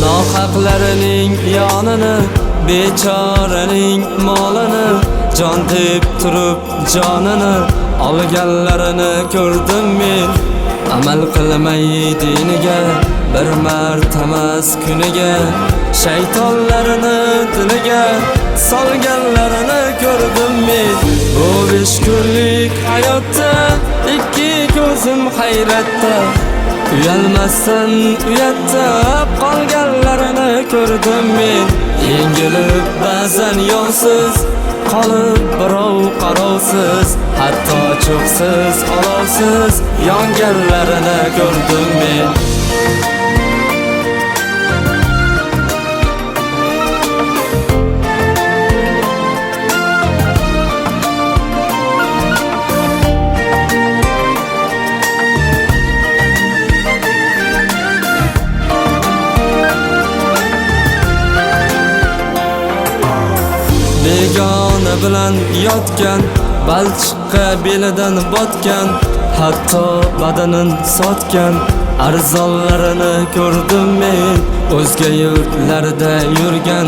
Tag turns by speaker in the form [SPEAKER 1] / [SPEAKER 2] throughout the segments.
[SPEAKER 1] Nohaqlarining yonini, bechoraning molini, jon deb turib jonini olganlarini ko'rdim men. Amal qilmay diniga, bir martamas kuniga, shaytonlarini diliga solganlarini ko'rdim men. Bu 5 kunlik hayotda ikki ko'zim hayratda, uyalmasdan uyatda qolganlarini ko'rdim men. Yengilib ba'zan yonsiz qolib birov qarovsiz, hatto cho'qsiz olovsiz yonganlarini ko'rdim men. Begona bilan yotgan, balchiqqa belidan botgan, hatto badanin sotgan arzonlarini ko'rdim men. O'zga yurtlarda yurgan,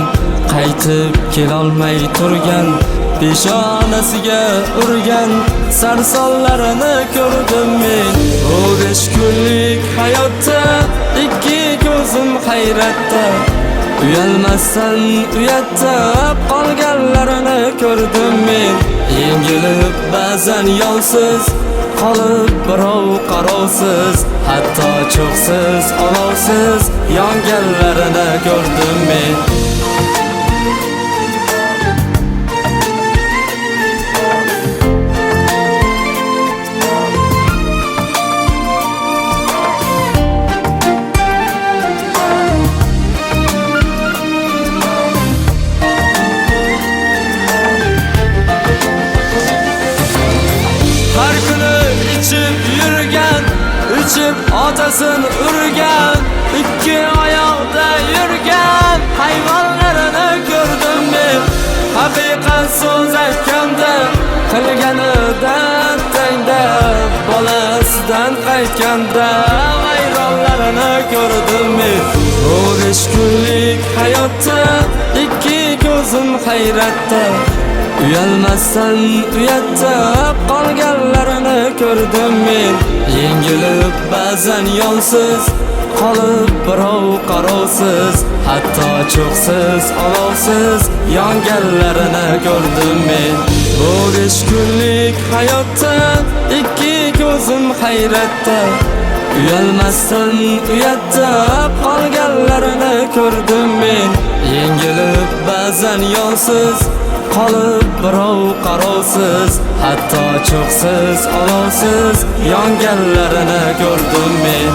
[SPEAKER 1] qaytib kelolmay turgan, peshonasiga urgan sarsonlarini ko'rdim men. Bu 5 kunlik hayotda ikki ko'zim hayratda, uyalmasdan uyatda qolganlarini ko'rdim men. Yengilib ba'zan yonsiz qolib birov qarovsiz, hatto cho'qsiz olovsiz yonganlarini ko'rdim men. Içib otasin urgan, ikki oyoqda yurgan hayvonlarini ko'rdim men. Haqiqat so'z aytganda, qilganidan tangda, bolasidan qaytganda vayronlarini ko'rdim men. Bu 5 kunlik hayotda ikki ko'zim hayratda, uyalmasdan uyatda qolganlarini ko'rdim men. Yengilib ba'zan yonsiz qolib birov qarovsiz, hatto cho'qsiz olovsiz yonganlarini ko'rdim men. Bu 5 kunlik hayotda ikki ko'zim hayratda, uyalmasdan uyatda qolganlarini ko'rdim men. Yengilib ba'zan yonsiz qolib birov qarovsiz, hatto cho'qsiz olovsiz yonganlarini ko'rdim men.